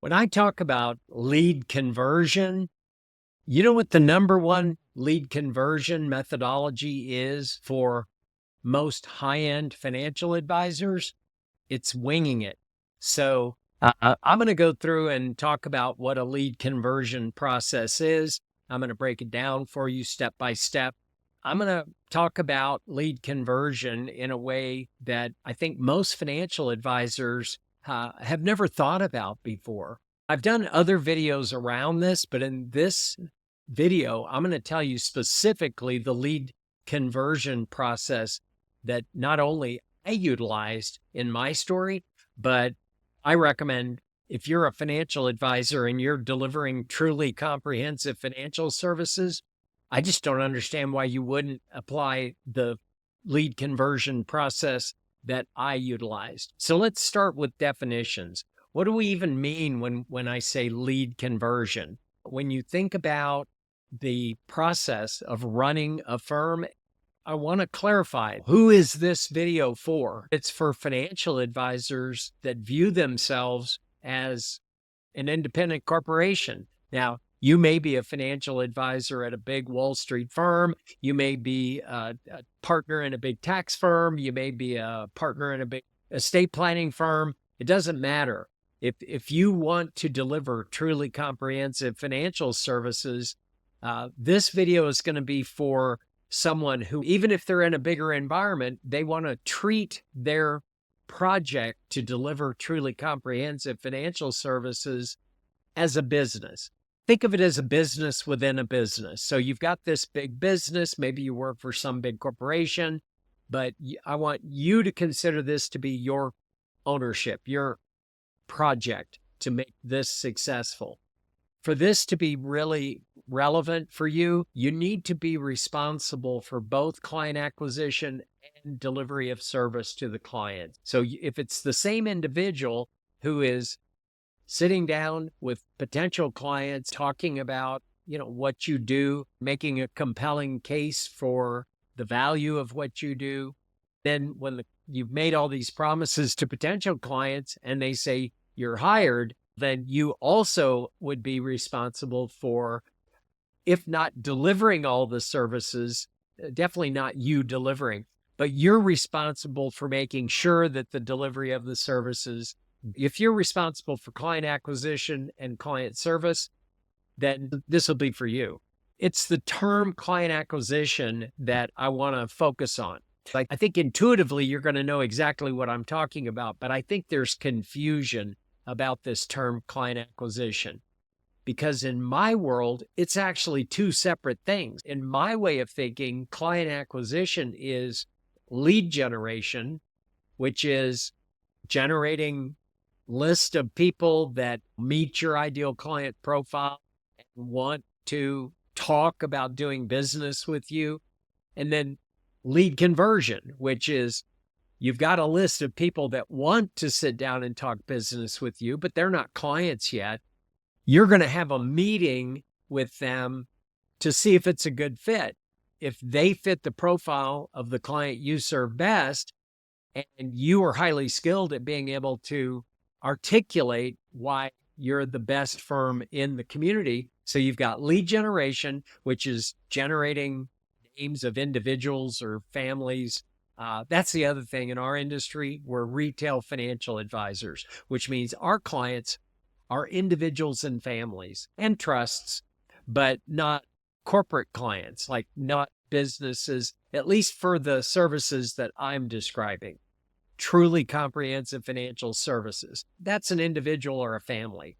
When I talk about lead conversion, you know what the number one lead conversion methodology is for most high-end financial advisors? It's winging it. So I'm going to go through and talk about what a lead conversion process is. I'm going to break it down for you step by step. I'm going to talk about lead conversion in a way that I think most financial advisors have never thought about before. I've done other videos around this, but in this video, I'm going to tell you specifically the lead conversion process that not only I utilized in my story, but I recommend if you're a financial advisor and you're delivering truly comprehensive financial services, I just don't understand why you wouldn't apply the lead conversion process that I utilized. So let's start with definitions. What do we even mean when I say lead conversion? When you think about the process of running a firm, I want to clarify, who is this video for? It's for financial advisors that view themselves as an independent corporation. Now, you may be a financial advisor at a big Wall Street firm. You may be a partner in a big tax firm. You may be a partner in a big estate planning firm. It doesn't matter. If you want to deliver truly comprehensive financial services, this video is going to be for someone who, even if they're in a bigger environment, they want to treat their project to deliver truly comprehensive financial services as a business. Think of it as a business within a business. So you've got this big business, maybe you work for some big corporation, but I want you to consider this to be your ownership, your project to make this successful. For this to be really relevant for you, you need to be responsible for both client acquisition and delivery of service to the client. So if it's the same individual who is sitting down with potential clients, talking about, what you do, making a compelling case for the value of what you do, then when you've made all these promises to potential clients and they say you're hired, then you also would be responsible for, if not delivering all the services, definitely not you delivering, but you're responsible for making sure that the delivery of the services, if you're responsible for client acquisition and client service, then this will be for you. It's the term client acquisition that I want to focus on. I think intuitively you're going to know exactly what I'm talking about, but I think there's confusion about this term client acquisition, because in my world, it's actually two separate things. In my way of thinking, client acquisition is lead generation, which is generating list of people that meet your ideal client profile and want to talk about doing business with you. And then lead conversion, which is you've got a list of people that want to sit down and talk business with you, but they're not clients yet. You're going to have a meeting with them to see if it's a good fit. If they fit the profile of the client you serve best, and you are highly skilled at being able to articulate why you're the best firm in the community. So you've got lead generation, which is generating names of individuals or families. That's the other thing in our industry. We're retail financial advisors, which means our clients are individuals and families and trusts, but not corporate clients, like not businesses, at least for the services that I'm describing. Truly comprehensive financial services. That's an individual or a family.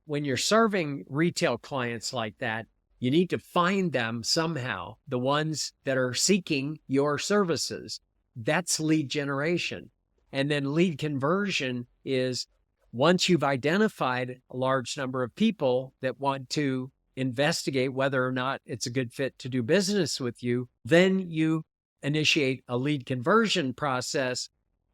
When you're serving retail clients like that, you need to find them somehow, the ones that are seeking your services. That's lead generation. And then lead conversion is once you've identified a large number of people that want to investigate whether or not it's a good fit to do business with you, then you initiate a lead conversion process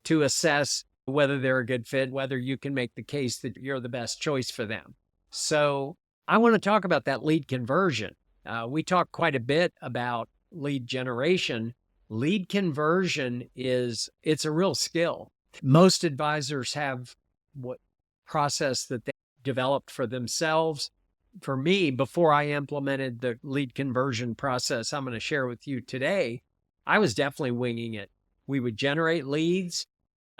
to assess whether they're a good fit, whether you can make the case that you're the best choice for them. So I want to talk about that lead conversion. We talk quite a bit about lead generation. Lead conversion it's a real skill. Most advisors have what process that they developed for themselves. For me, before I implemented the lead conversion process I'm going to share with you today, I was definitely winging it. We would generate leads.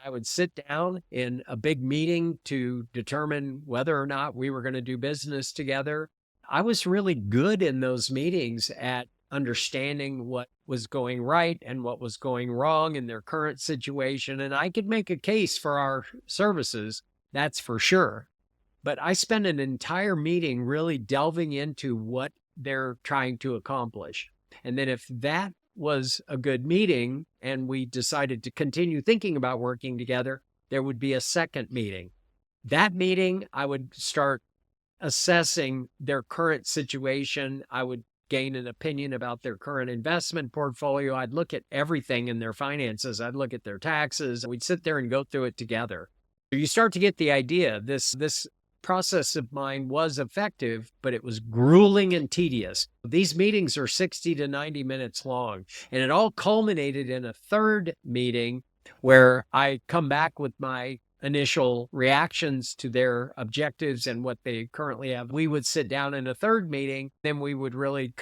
I would sit down in a big meeting to determine whether or not we were going to do business together. I was really good in those meetings at understanding what was going right and what was going wrong in their current situation. And I could make a case for our services, that's for sure. But I spent an entire meeting really delving into what they're trying to accomplish. And then if that was a good meeting and we decided to continue thinking about working together, there would be a second meeting. That meeting, I would start assessing their current situation. I would gain an opinion about their current investment portfolio. I'd look at everything in their finances. I'd look at their taxes. We'd sit there and go through it together. So you start to get the idea. This process of mine was effective, but it was grueling and tedious. These meetings are 60 to 90 minutes long, and it all culminated in a third meeting where I come back with my initial reactions to their objectives and what they currently have. We would sit down in a third meeting, then we would really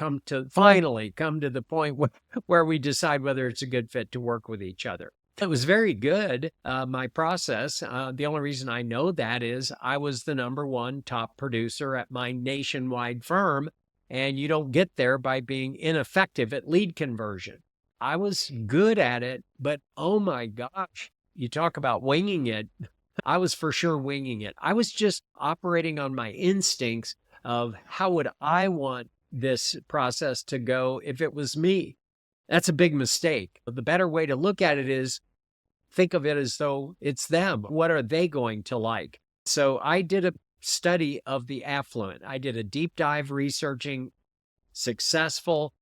finally come to the point where we decide whether it's a good fit to work with each other. It was very good, my process. The only reason I know that is I was the #1 top producer at my nationwide firm, and you don't get there by being ineffective at lead conversion. I was good at it, but oh my gosh, you talk about winging it. I was for sure winging it. I was just operating on my instincts of how would I want this process to go if it was me. That's a big mistake. The better way to look at it is think of it as though it's them. What are they going to like? So I did a study of the affluent. I did a deep dive researching successful,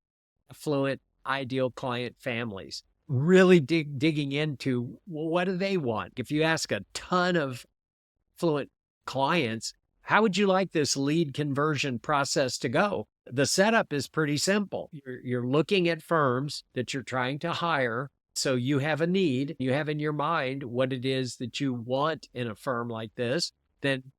affluent, ideal client families, really digging into what do they want? If you ask a ton of affluent clients, how would you like this lead conversion process to go? The setup is pretty simple. You're looking at firms that you're trying to hire. So you have a need, you have in your mind what it is that you want in a firm like this. Then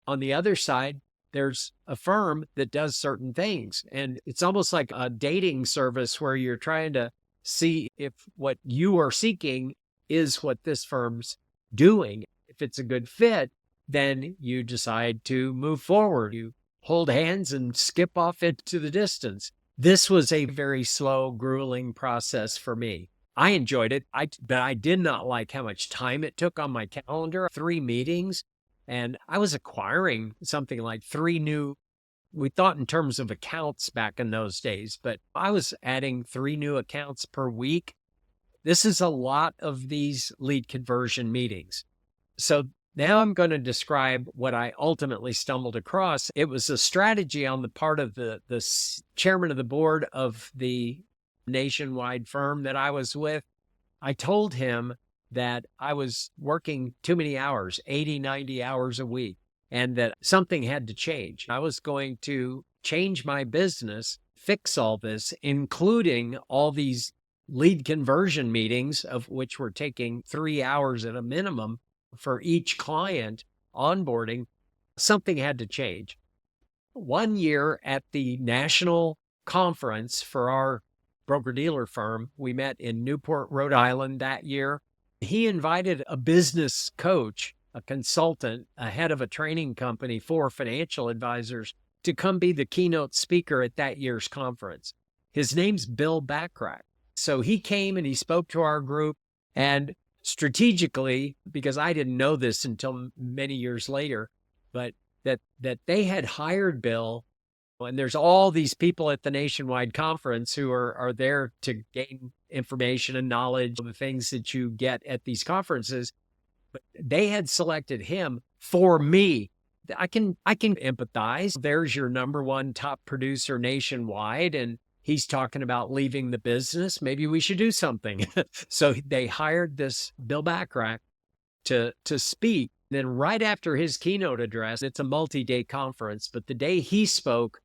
on the other side, there's a firm that does certain things. And it's almost like a dating service where you're trying to see if what you are seeking is what this firm's doing. If it's a good fit, then you decide to move forward. You hold hands and skip off into the distance. This was a very slow, grueling process for me. I enjoyed it, but I did not like how much time it took on my calendar. 3 meetings, and I was acquiring something like 3 new, we thought in terms of accounts back in those days, but I was adding 3 new accounts per week. This is a lot of these lead conversion meetings. So now I'm going to describe what I ultimately stumbled across. It was a strategy on the part of the chairman of the board of the nationwide firm that I was with. I told him that I was working too many hours, 80, 90 hours a week, and that something had to change. I was going to change my business, fix all this, including all these lead conversion meetings, of which were taking 3 hours at a minimum for each client onboarding. Something had to change. One year at the national conference for our broker-dealer firm, we met in Newport, Rhode Island that year. He invited a business coach, a consultant, a head of a training company for financial advisors to come be the keynote speaker at that year's conference. His name's Bill Backrack. So he came and he spoke to our group, and strategically, because I didn't know this until many years later, but that they had hired Bill, and there's all these people at the nationwide conference who are there to gain information and knowledge of the things that you get at these conferences. But they had selected him for me. I can empathize. There's your #1 top producer nationwide, and he's talking about leaving the business. Maybe we should do something. So they hired this Bill Backrack to speak. Then right after his keynote address, it's a multi-day conference, but the day he spoke,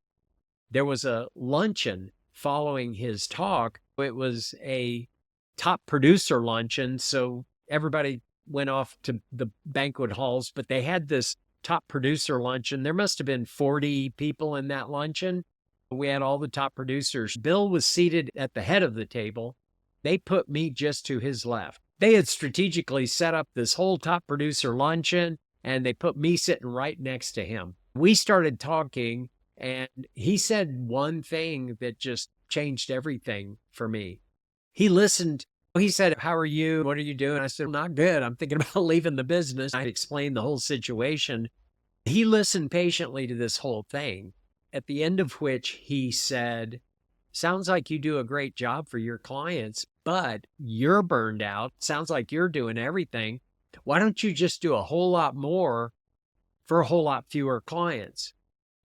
there was a luncheon following his talk. It was a top producer luncheon, so everybody went off to the banquet halls, but they had this top producer luncheon. There must have been 40 people in that luncheon. We had all the top producers. Bill was seated at the head of the table. They put me just to his left. They had strategically set up this whole top producer luncheon, and they put me sitting right next to him. We started talking, and he said one thing that just changed everything for me. He listened. He said, "How are you? What are you doing?" I said, "Not good. I'm thinking about leaving the business." I explained the whole situation. He listened patiently to this whole thing, at the end of which he said, "Sounds like you do a great job for your clients, but you're burned out. Sounds like you're doing everything. Why don't you just do a whole lot more for a whole lot fewer clients?"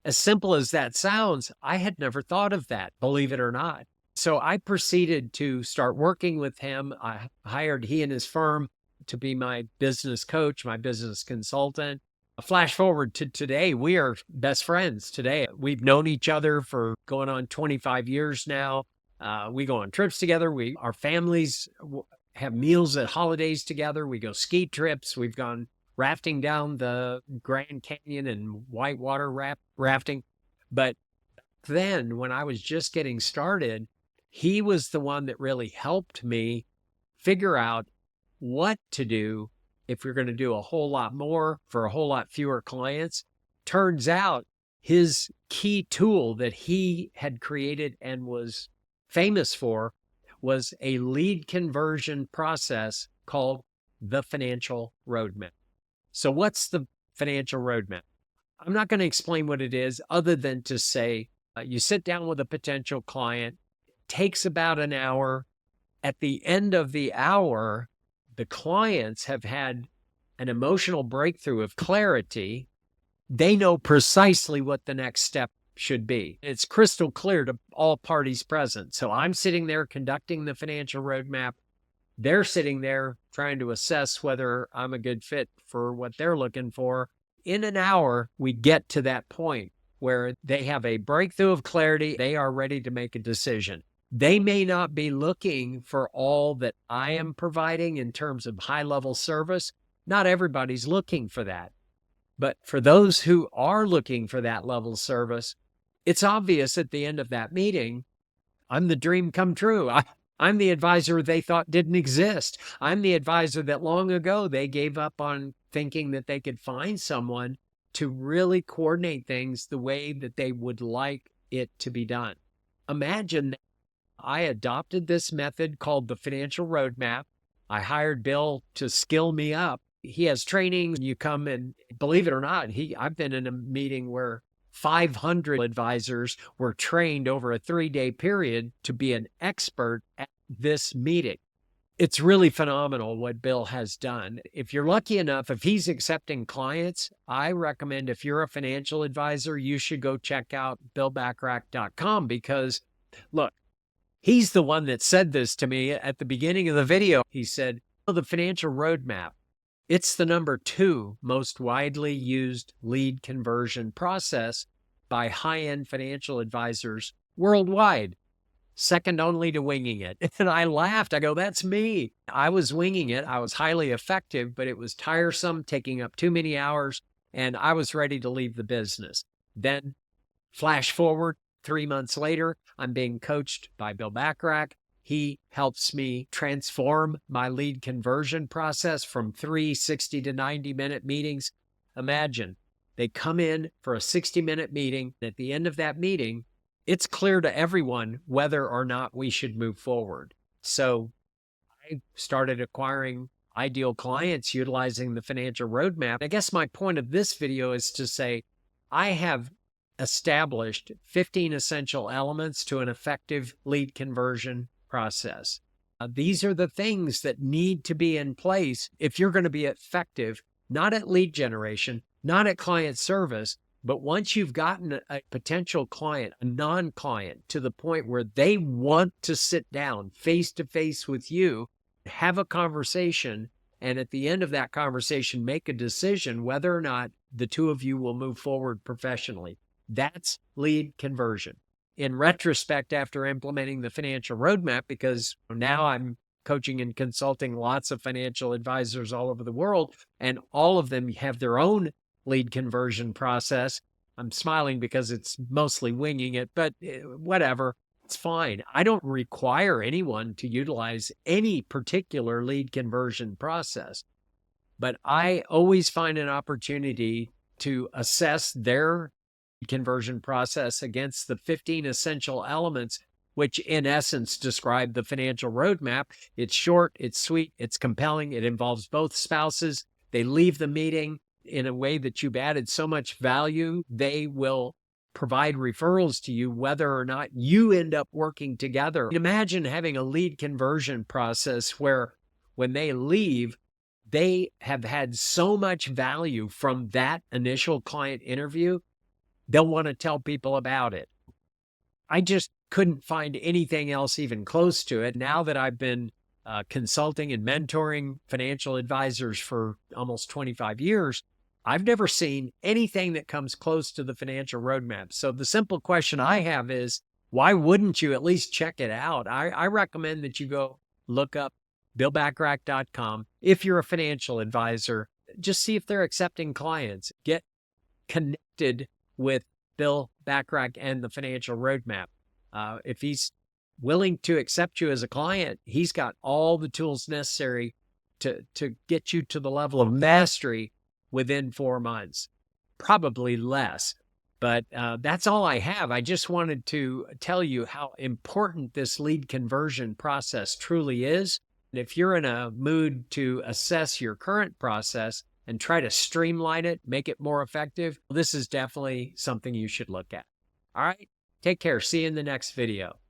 As simple as that sounds, I had never thought of that, believe it or not. So I proceeded to start working with him. I hired he and his firm to be my business coach, my business consultant. Flash forward to today, we are best friends today. We've known each other for going on 25 years now. We go on trips together. Our families have meals at holidays together. We go ski trips. We've gone rafting down the Grand Canyon and whitewater rafting. But then when I was just getting started, he was the one that really helped me figure out what to do if we're going to do a whole lot more for a whole lot fewer clients. Turns out his key tool that he had created and was famous for was a lead conversion process called the financial roadmap. So what's the financial roadmap? I'm not going to explain what it is other than to say you sit down with a potential client, takes about an hour. At the end of the hour, the clients have had an emotional breakthrough of clarity. They know precisely what the next step should be. It's crystal clear to all parties present. So I'm sitting there conducting the financial roadmap. They're sitting there trying to assess whether I'm a good fit for what they're looking for. In an hour, we get to that point where they have a breakthrough of clarity. They are ready to make a decision. They may not be looking for all that I am providing in terms of high-level service. Not everybody's looking for that. But for those who are looking for that level of service, it's obvious at the end of that meeting, I'm the dream come true. I'm the advisor they thought didn't exist. I'm the advisor that long ago they gave up on thinking that they could find someone to really coordinate things the way that they would like it to be done. Imagine I adopted this method called the financial roadmap. I hired Bill to skill me up. He has training. You come and believe it or not, I've been in a meeting where 500 advisors were trained over a 3-day period to be an expert at this meeting. It's really phenomenal what Bill has done. If you're lucky enough, if he's accepting clients, I recommend if you're a financial advisor, you should go check out billbackrack.com because, look, he's the one that said this to me at the beginning of the video. He said, the financial roadmap, it's the number 2 most widely used lead conversion process by high-end financial advisors worldwide, second only to winging it. And I laughed. I go, that's me. I was winging it. I was highly effective, but it was tiresome, taking up too many hours, and I was ready to leave the business. Then flash forward 3 months later, I'm being coached by Bill Backrack. He helps me transform my lead conversion process from 3 60 to 90-minute meetings. Imagine they come in for a 60-minute meeting. At the end of that meeting, it's clear to everyone whether or not we should move forward. So I started acquiring ideal clients utilizing the financial roadmap. I guess my point of this video is to say I have established 15 essential elements to an effective lead conversion process. These are the things that need to be in place if you're going to be effective, not at lead generation, not at client service, but once you've gotten a potential client, a non-client, to the point where they want to sit down face to face with you, have a conversation, and at the end of that conversation, make a decision whether or not the two of you will move forward professionally. That's lead conversion. In retrospect, after implementing the financial roadmap, because now I'm coaching and consulting lots of financial advisors all over the world, and all of them have their own lead conversion process. I'm smiling because it's mostly winging it, but whatever, it's fine. I don't require anyone to utilize any particular lead conversion process, but I always find an opportunity to assess their conversion process against the 15 essential elements, which in essence describe the financial roadmap. It's short, it's sweet, it's compelling, it involves both spouses. They leave the meeting in a way that you've added so much value, they will provide referrals to you whether or not you end up working together. Imagine having a lead conversion process where when they leave, they have had so much value from that initial client interview, they'll want to tell people about it. I just couldn't find anything else even close to it. Now that I've been consulting and mentoring financial advisors for almost 25 years, I've never seen anything that comes close to the financial roadmap. So the simple question I have is, why wouldn't you at least check it out? I recommend that you go look up BillBackrack.com. If you're a financial advisor, just see if they're accepting clients. Get connected with Bill Backrack and the financial roadmap. If he's willing to accept you as a client, he's got all the tools necessary to get you to the level of mastery within 4 months, probably less. But that's all I have. I just wanted to tell you how important this lead conversion process truly is. And if you're in a mood to assess your current process and try to streamline it, make it more effective, this is definitely something you should look at. All right, take care. See you in the next video.